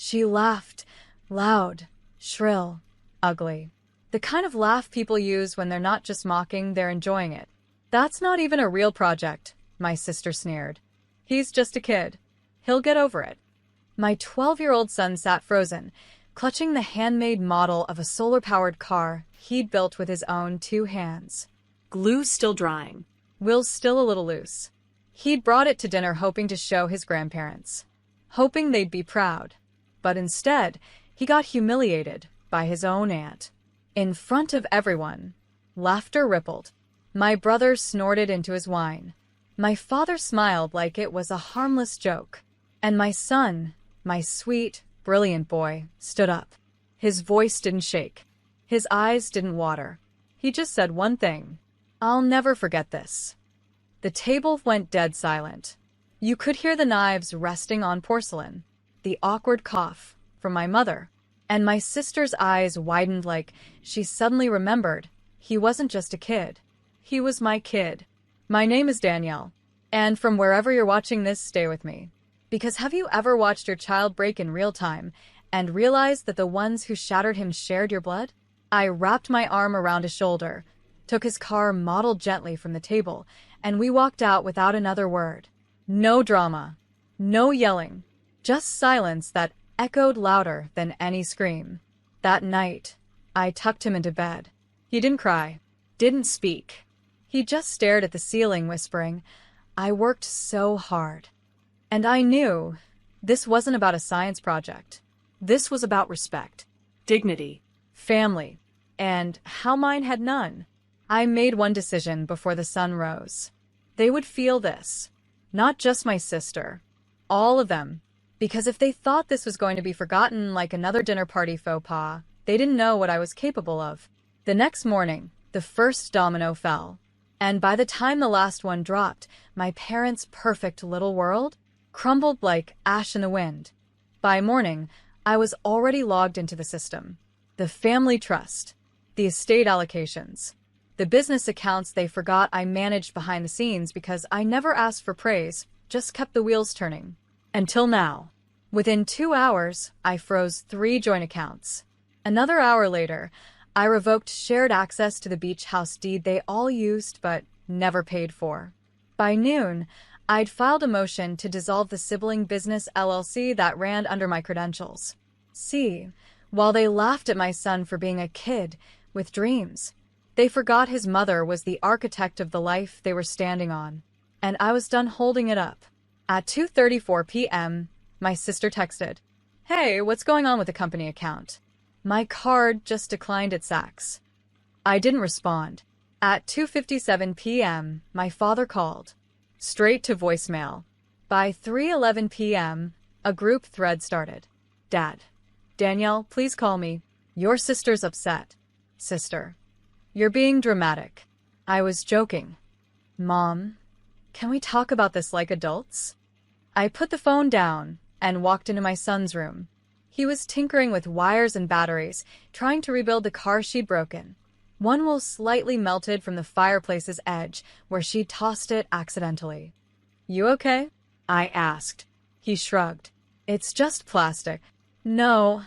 She laughed, loud, shrill, ugly. The kind of laugh people use when they're not just mocking, they're enjoying it. That's not even a real project, my sister sneered. He's just a kid. He'll get over it. My 12-year-old son sat frozen, clutching the handmade model of a solar-powered car he'd built with his own 2 hands. Glue still drying. Will's still a little loose. He'd brought it to dinner hoping to show his grandparents, hoping they'd be proud. But instead, he got humiliated by his own aunt. In front of everyone, laughter rippled. My brother snorted into his wine. My father smiled like it was a harmless joke. And my son, my sweet, brilliant boy, stood up. His voice didn't shake. His eyes didn't water. He just said one thing. I'll never forget this. The table went dead silent. You could hear the knives resting on porcelain, the awkward cough from my mother, and my sister's eyes widened like she suddenly remembered he wasn't just a kid. He was my kid. My name is Danielle, and from wherever you're watching this, stay with me. Because have you ever watched your child break in real time and realized that the ones who shattered him shared your blood? I wrapped my arm around his shoulder, took his car model gently from the table, and we walked out without another word. No drama, no yelling, just silence that echoed louder than any scream. That night, I tucked him into bed. He didn't cry, didn't speak. He just stared at the ceiling, whispering, I worked so hard. And I knew this wasn't about a science project. This was about respect, Dignity. family, and how mine had none. I made one decision before the sun rose. They would feel this. Not just my sister. All of them. Because if they thought this was going to be forgotten like another dinner party faux pas, they didn't know what I was capable of. The next morning, the first domino fell. And by the time the last one dropped, my parents' perfect little world crumbled like ash in the wind. By morning, I was already logged into the system. The family trust, the estate allocations, the business accounts they forgot I managed behind the scenes because I never asked for praise, just kept the wheels turning. Until now. Within 2 hours, I froze 3 joint accounts. Another hour later, I revoked shared access to the beach house deed they all used but never paid for. By noon, I'd filed a motion to dissolve the sibling business LLC that ran under my credentials. See, while they laughed at my son for being a kid with dreams, they forgot his mother was the architect of the life they were standing on. And I was done holding it up. At 2:34 p.m., my sister texted, Hey, what's going on with the company account? My card just declined at Saks. I didn't respond. At 2:57 p.m., my father called. Straight to voicemail. By 3:11 p.m., a group thread started. Dad. Danielle, please call me. Your sister's upset. Sister. You're being dramatic. I was joking. Mom, can we talk about this like adults? I put the phone down and walked into my son's room. He was tinkering with wires and batteries, trying to rebuild the car she'd broken. One wheel slightly melted from the fireplace's edge, where she'd tossed it accidentally. You okay? I asked. He shrugged. It's just plastic. No,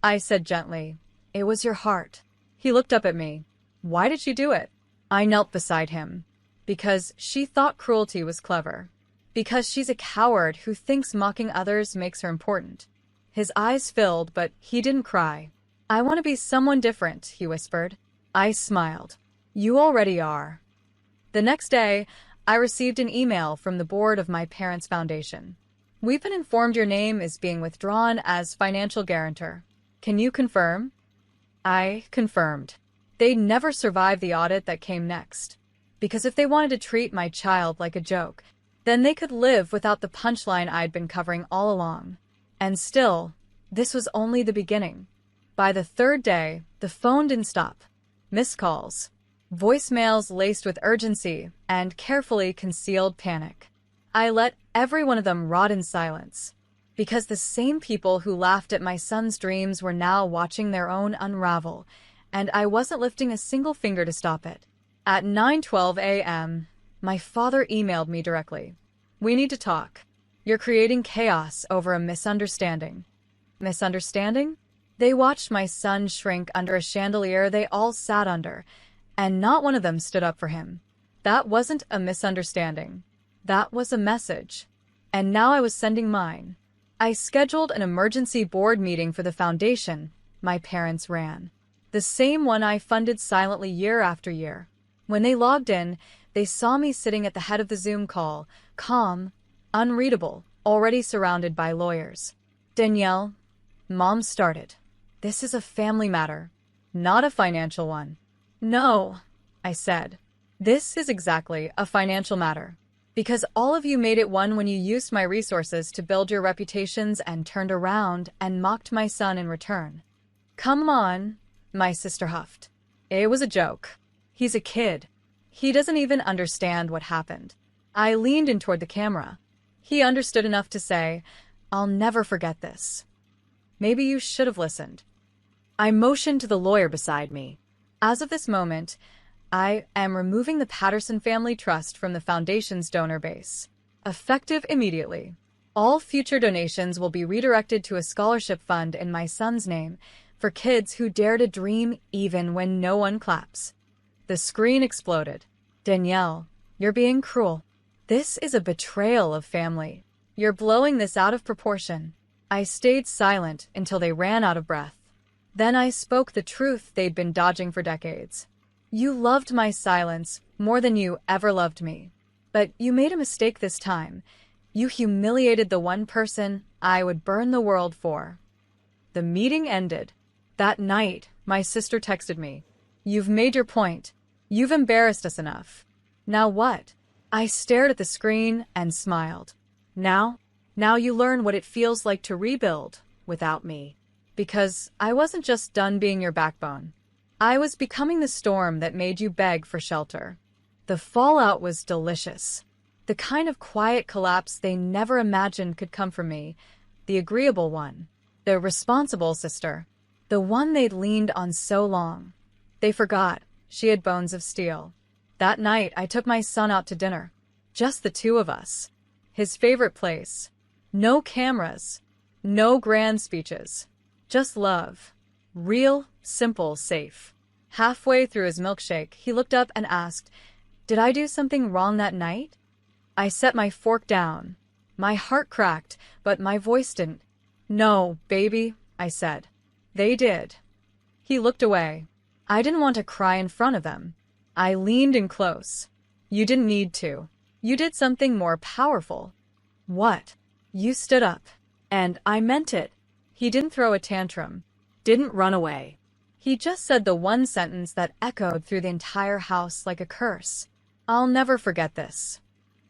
I said gently. It was your heart. He looked up at me. Why did she do it? I knelt beside him. Because she thought cruelty was clever. Because she's a coward who thinks mocking others makes her important. His eyes filled, but he didn't cry. I want to be someone different, he whispered. I smiled. You already are. The next day, I received an email from the board of my parents' foundation. We've been informed your name is being withdrawn as financial guarantor. Can you confirm? I confirmed. They'd never survive the audit that came next. Because if they wanted to treat my child like a joke, then they could live without the punchline I'd been covering all along. And still, this was only the beginning. By the third day, the phone didn't stop. Missed calls, voicemails laced with urgency and carefully concealed panic. I let every one of them rot in silence, because the same people who laughed at my son's dreams were now watching their own unravel, and I wasn't lifting a single finger to stop it. At 9:12 a.m., my father emailed me directly. We need to talk. You're creating chaos over a misunderstanding. Misunderstanding? They watched my son shrink under a chandelier they all sat under, and not one of them stood up for him. That wasn't a misunderstanding. That was a message. And now I was sending mine. I scheduled an emergency board meeting for the foundation my parents ran. The same one I funded silently year after year. When they logged in, they saw me sitting at the head of the Zoom call, calm, unreadable, already surrounded by lawyers. Danielle, Mom started. This is a family matter, not a financial one. No, I said. This is exactly a financial matter. Because all of you made it one when you used my resources to build your reputations and turned around and mocked my son in return. Come on, my sister huffed. It was a joke. He's a kid. He doesn't even understand what happened. I leaned in toward the camera. He understood enough to say, I'll never forget this. Maybe you should have listened. I motioned to the lawyer beside me. As of this moment, I am removing the Patterson Family Trust from the foundation's donor base. Effective immediately. All future donations will be redirected to a scholarship fund in my son's name for kids who dare to dream even when no one claps. The screen exploded. Danielle, you're being cruel. This is a betrayal of family. You're blowing this out of proportion. I stayed silent until they ran out of breath. Then I spoke the truth they'd been dodging for decades. You loved my silence more than you ever loved me. But you made a mistake this time. You humiliated the one person I would burn the world for. The meeting ended. That night, my sister texted me. You've made your point. You've embarrassed us enough. Now what? I stared at the screen and smiled. Now you learn what it feels like to rebuild without me. Because I wasn't just done being your backbone. I was becoming the storm that made you beg for shelter. The fallout was delicious. The kind of quiet collapse they never imagined could come from me. The agreeable one. The responsible sister. The one they'd leaned on so long. They forgot she had bones of steel. That night, I took my son out to dinner. Just the two of us. His favorite place. No cameras. No grand speeches. Just love. Real, simple, safe. Halfway through his milkshake, he looked up and asked, Did I do something wrong that night? I set my fork down. My heart cracked, but my voice didn't. No, baby, I said. They did. He looked away. I didn't want to cry in front of them. I leaned in close. You didn't need to. You did something more powerful. What? You stood up. And I meant it. He didn't throw a tantrum. Didn't run away. He just said the one sentence that echoed through the entire house like a curse. I'll never forget this.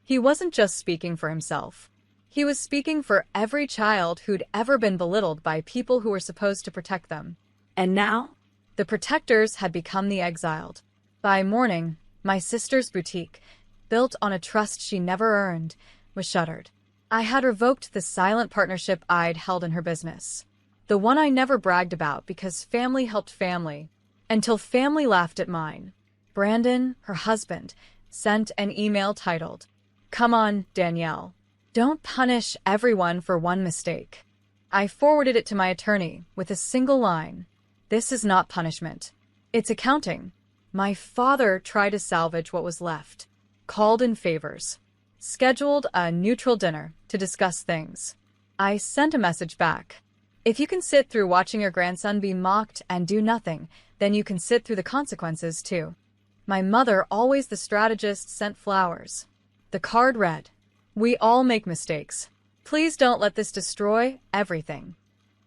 He wasn't just speaking for himself. He was speaking for every child who'd ever been belittled by people who were supposed to protect them. And now? The protectors had become the exiled. By morning, my sister's boutique, built on a trust she never earned, was shuttered. I had revoked the silent partnership I'd held in her business. The one I never bragged about because family helped family, until family laughed at mine. Brandon, her husband, sent an email titled, Come on, Danielle. Don't punish everyone for one mistake. I forwarded it to my attorney with a single line. This is not punishment. It's accounting. My father tried to salvage what was left. Called in favors. Scheduled a neutral dinner to discuss things. I sent a message back. If you can sit through watching your grandson be mocked and do nothing, then you can sit through the consequences too. My mother, always the strategist, sent flowers. The card read, We all make mistakes. Please don't let this destroy everything.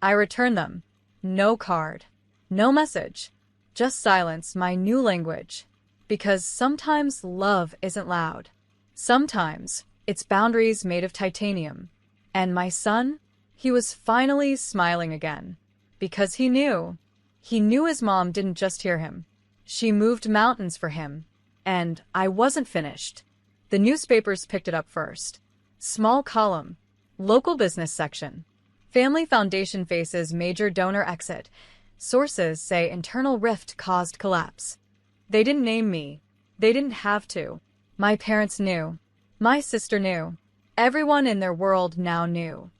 I returned them. No card. No message. Just silence, my new language. Because sometimes love isn't loud. Sometimes it's boundaries made of titanium. And my son? He was finally smiling again. Because he knew. He knew his mom didn't just hear him. She moved mountains for him. And I wasn't finished. The newspapers picked it up first. Small column. Local business section. Family Foundation faces major donor exit. Sources say internal rift caused collapse. They didn't name me. They didn't have to. My parents knew. My sister knew. Everyone in their world now knew.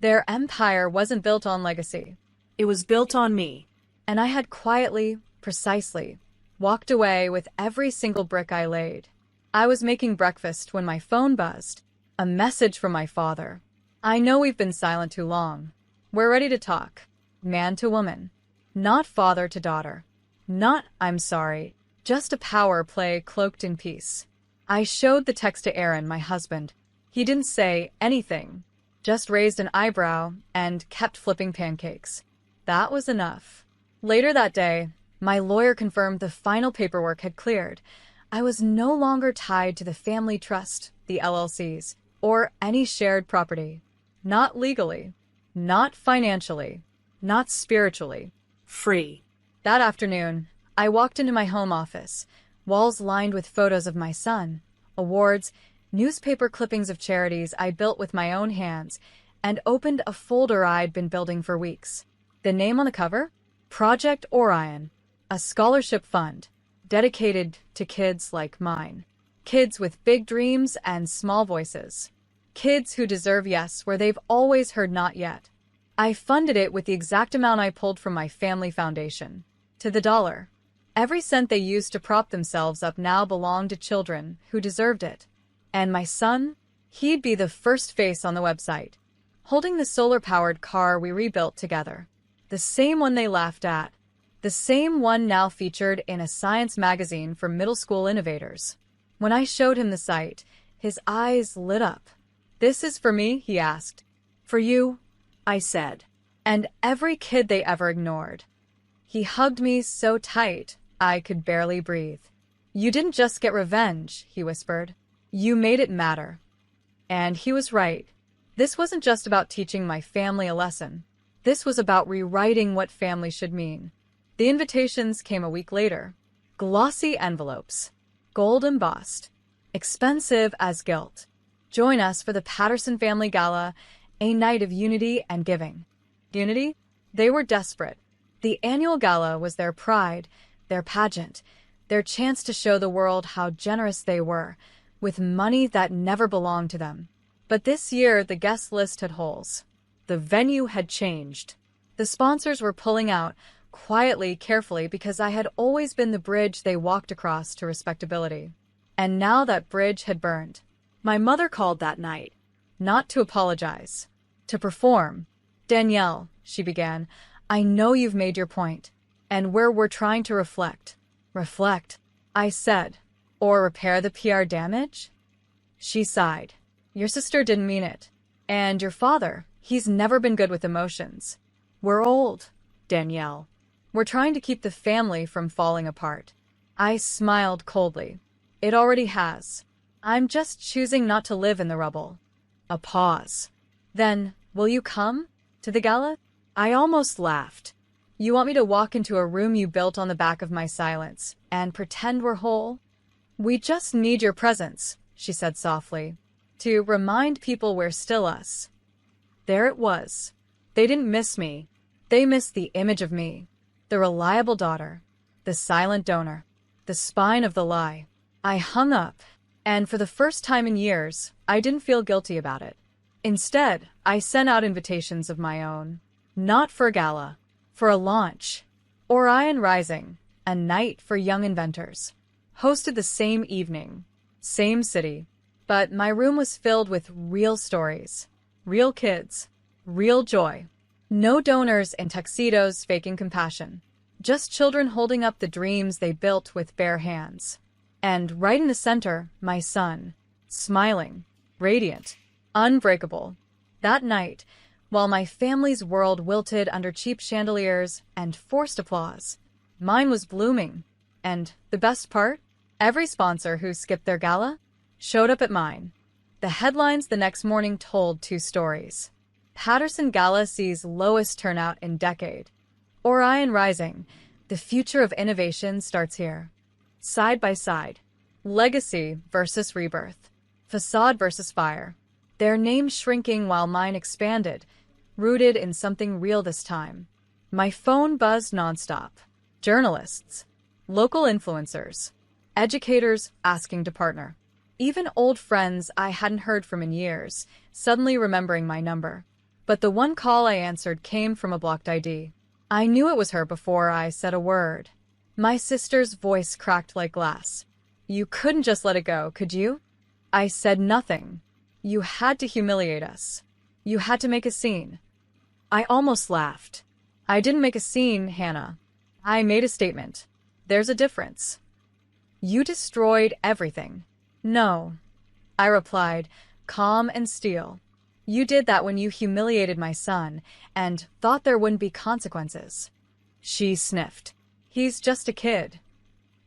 Their empire wasn't built on legacy. It was built on me. And I had quietly, precisely, walked away with every single brick I laid. I was making breakfast when my phone buzzed. A message from my father. I know we've been silent too long. We're ready to talk. Man to woman. Not father to daughter. Not, I'm sorry, just a power play cloaked in peace. I showed the text to Aaron, my husband. He didn't say anything, just raised an eyebrow and kept flipping pancakes. That was enough. Later that day, my lawyer confirmed the final paperwork had cleared. I was no longer tied to the family trust, the LLCs, or any shared property. Not legally, not financially, not spiritually. Free. That afternoon, I walked into my home office, walls lined with photos of my son, awards, newspaper clippings of charities I built with my own hands, and opened a folder I'd been building for weeks. The name on the cover? Project Orion, a scholarship fund dedicated to kids like mine. Kids with big dreams and small voices. Kids who deserve yes where they've always heard not yet. I funded it with the exact amount I pulled from my family foundation. To the dollar. Every cent they used to prop themselves up now belonged to children who deserved it. And my son? He'd be the first face on the website, holding the solar-powered car we rebuilt together. The same one they laughed at. The same one now featured in a science magazine for middle school innovators. When I showed him the site, his eyes lit up. "This is for me?" he asked. "For you," I said. "And every kid they ever ignored." He hugged me so tight, I could barely breathe. "You didn't just get revenge," he whispered. "You made it matter." And he was right. This wasn't just about teaching my family a lesson. This was about rewriting what family should mean. The invitations came a week later. Glossy envelopes. Gold embossed. Expensive as guilt. Join us for the Patterson Family Gala, a night of unity and giving. Unity? They were desperate. The annual gala was their pride, their pageant, their chance to show the world how generous they were, with money that never belonged to them. But this year, the guest list had holes. The venue had changed. The sponsors were pulling out, quietly, carefully, because I had always been the bridge they walked across to respectability. And now that bridge had burned. My mother called that night. Not to apologize. To perform. "Danielle," she began, "I know you've made your point. And we're trying to reflect." "Reflect," I said. "Or repair the PR damage?" She sighed. "Your sister didn't mean it. And your father, he's never been good with emotions. We're old, Danielle. We're trying to keep the family from falling apart." I smiled coldly. "It already has. I'm just choosing not to live in the rubble." A pause. "Then, will you come? To the gala?" I almost laughed. "You want me to walk into a room you built on the back of my silence and pretend we're whole?" "We just need your presence," she said softly, "to remind people we're still us." There it was. They didn't miss me. They missed the image of me. The reliable daughter. The silent donor. The spine of the lie. I hung up, and for the first time in years, I didn't feel guilty about it. Instead, I sent out invitations of my own. Not for a gala. For a launch. Orion Rising, a night for young inventors. Hosted the same evening. Same city. But my room was filled with real stories. Real kids. Real joy. No donors in tuxedos faking compassion. Just children holding up the dreams they built with bare hands. And right in the center, my son. Smiling. Radiant. Unbreakable. That night, while my family's world wilted under cheap chandeliers and forced applause, mine was blooming. And the best part? Every sponsor who skipped their gala showed up at mine. The headlines the next morning told two stories. Patterson Gala sees lowest turnout in decade. Orion Rising, the future of innovation starts here. Side by side. Legacy versus rebirth. Facade versus fire. Their names shrinking while mine expanded, rooted in something real this time. My phone buzzed nonstop. Journalists. Local influencers. Educators asking to partner. Even old friends I hadn't heard from in years, suddenly remembering my number. But the one call I answered came from a blocked ID. I knew it was her before I said a word. My sister's voice cracked like glass. You couldn't just let it go, could you? I said nothing. You had to humiliate us. You had to make a scene. I almost laughed. I didn't make a scene, Hannah. I made a statement. There's a difference. You destroyed everything. No, I replied, calm and steel. You did that when you humiliated my son and thought there wouldn't be consequences. She sniffed. He's just a kid.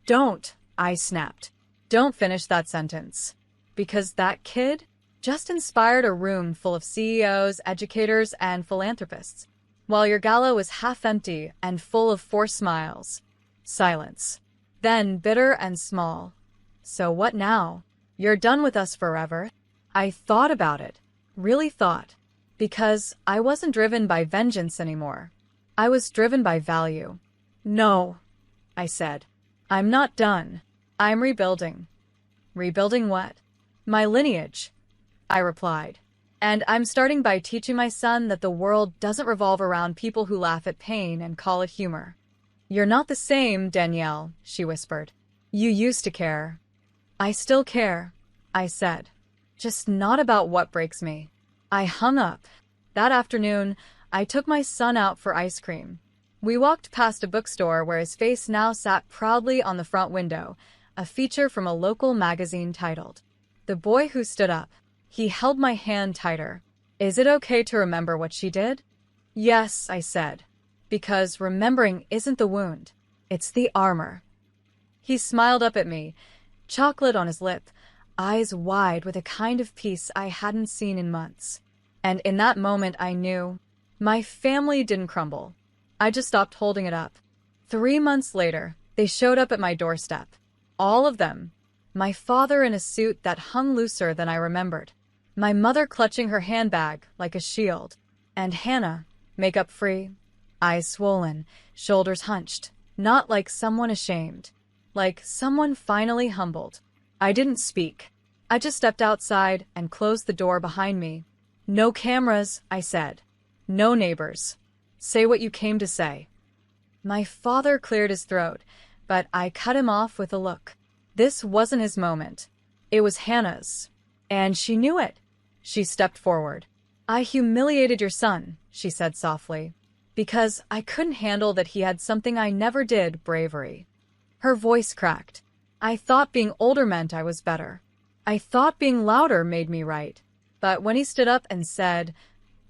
Don't, I snapped. Don't finish that sentence. Because that kid just inspired a room full of CEOs, educators, and philanthropists, while your gala was half empty and full of forced smiles. Silence. Then bitter and small. So what now? You're done with us forever. I thought about it. Really thought. Because I wasn't driven by vengeance anymore. I was driven by value. No, I said. I'm not done. I'm rebuilding. Rebuilding what? My lineage, I replied. And I'm starting by teaching my son that the world doesn't revolve around people who laugh at pain and call it humor. You're not the same, Danielle, she whispered. You used to care. I still care, I said. Just not about what breaks me. I hung up. That afternoon, I took my son out for ice cream. We walked past a bookstore where his face now sat proudly on the front window, a feature from a local magazine titled, The Boy Who Stood Up. He held my hand tighter. Is it okay to remember what she did? Yes, I said, because remembering isn't the wound, it's the armor. He smiled up at me, chocolate on his lip, eyes wide with a kind of peace I hadn't seen in months. And in that moment I knew my family didn't crumble. I just stopped holding it up. 3 months later, they showed up at my doorstep. All of them. My father in a suit that hung looser than I remembered. My mother clutching her handbag like a shield. And Hannah, makeup free, eyes swollen, shoulders hunched, not like someone ashamed, like someone finally humbled. I didn't speak. I just stepped outside and closed the door behind me. No cameras, I said. No neighbors. Say what you came to say. My father cleared his throat, but I cut him off with a look. This wasn't his moment. It was Hannah's. And she knew it. She stepped forward. I humiliated your son, she said softly, because I couldn't handle that he had something I never did, bravery. Her voice cracked. I thought being older meant I was better. I thought being louder made me right. But when he stood up and said,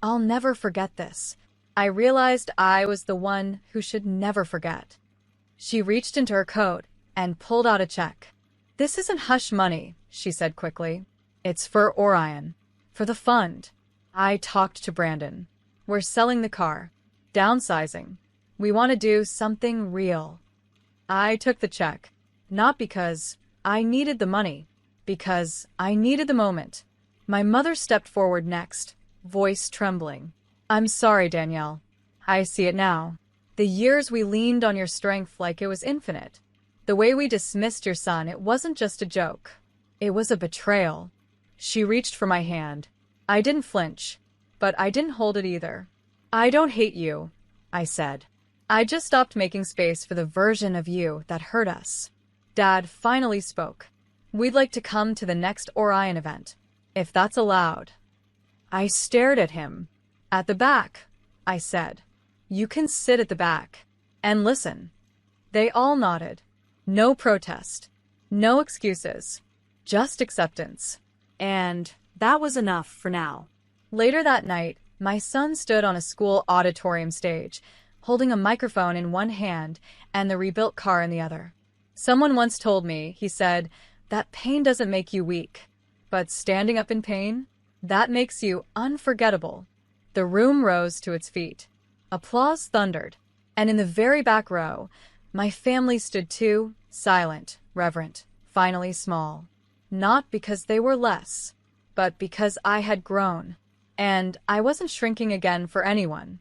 I'll never forget this, I realized I was the one who should never forget. She reached into her coat and pulled out a check. This isn't hush money, she said quickly. It's for Orion. For the fund. I talked to Brandon. We're selling the car. Downsizing. We want to do something real. I took the check. Not because I needed the money. Because I needed the moment. My mother stepped forward next, voice trembling. I'm sorry, Danielle. I see it now. The years we leaned on your strength like it was infinite. The way we dismissed your son, it wasn't just a joke. It was a betrayal. She reached for my hand. I didn't flinch, but I didn't hold it either. I don't hate you, I said. I just stopped making space for the version of you that hurt us. Dad finally spoke. We'd like to come to the next Orion event, if that's allowed. I stared at him. At the back, I said. You can sit at the back and listen. They all nodded. No protest. No excuses. Just acceptance. And that was enough for now. Later that night, my son stood on a school auditorium stage, holding a microphone in one hand and the rebuilt car in the other. Someone once told me, he said, that pain doesn't make you weak, but standing up in pain, that makes you unforgettable. The room rose to its feet. Applause thundered, and in the very back row, my family stood too, silent, reverent, finally small. Not because they were less, but because I had grown, and I wasn't shrinking again for anyone.